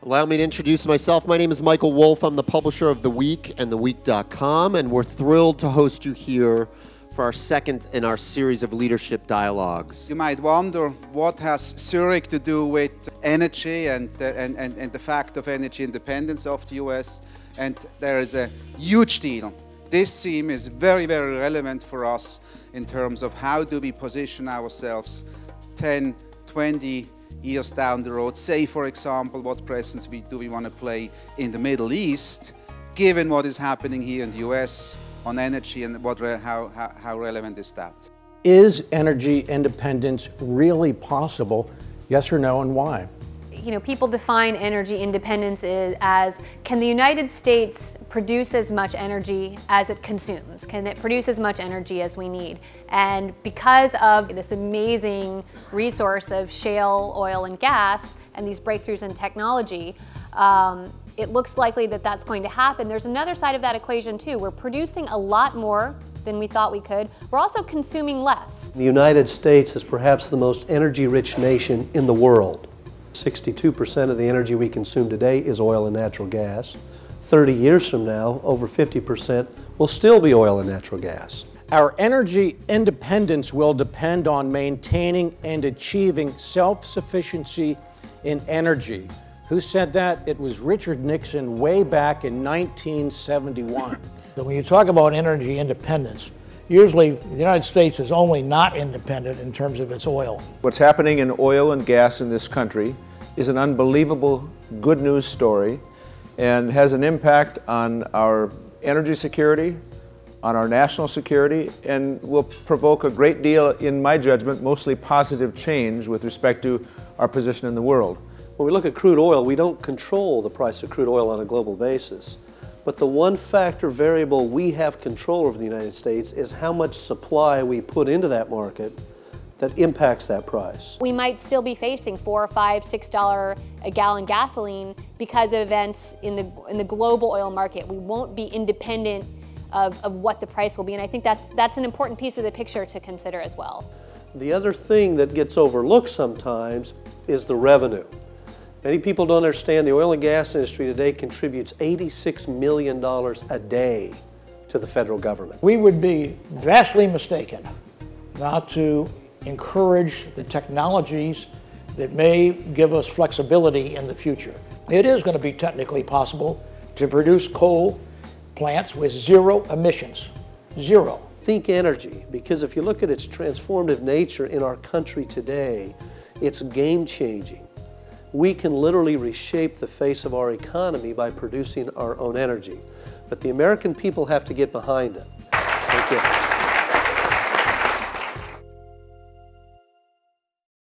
Allow me to introduce myself. My name is Michael Wolf. I'm the publisher of The Week and TheWeek.com, and we're thrilled to host you here for our second in our series of leadership dialogues. You might wonder, what has Zurich to do with energy and the fact of energy independence of the US? And there is a huge deal. This theme is very, very relevant for us in terms of how do we position ourselves 10, 20 years down the road. Say, for example, what presence do we want to play in the Middle East, given what is happening here in the US on energy, and how relevant is that? Is energy independence really possible? Yes or no, and why? You know, people define energy independence as, can the United States produce as much energy as it consumes? Can it produce as much energy as we need? And because of this amazing resource of shale oil and gas and these breakthroughs in technology, it looks likely that that's going to happen. There's another side of that equation too. We're producing a lot more than we thought we could. We're also consuming less. The United States is perhaps the most energy-rich nation in the world. 62% of the energy we consume today is oil and natural gas. 30 years from now, over 50% will still be oil and natural gas. Our energy independence will depend on maintaining and achieving self-sufficiency in energy. Who said that? It was Richard Nixon way back in 1971. So when you talk about energy independence, usually the United States is only not independent in terms of its oil. What's happening in oil and gas in this country is an unbelievable good news story and has an impact on our energy security, on our national security, and will provoke a great deal, in my judgment, mostly positive change with respect to our position in the world. When we look at crude oil, we don't control the price of crude oil on a global basis. But the one factor variable we have control over in the United States is how much supply we put into that market that impacts that price. We might still be facing $4 or $5, $6 a gallon gasoline because of events in the global oil market. We won't be independent of what the price will be, and I think that's an important piece of the picture to consider as well. The other thing that gets overlooked sometimes is the revenue. Many people don't understand the oil and gas industry today contributes $86 million a day to the federal government. We would be vastly mistaken not to encourage the technologies that may give us flexibility in the future. It is going to be technically possible to produce coal plants with zero emissions. Zero. Think energy, because if you look at its transformative nature in our country today, it's game-changing. We can literally reshape the face of our economy by producing our own energy. But the American people have to get behind it. Thank you.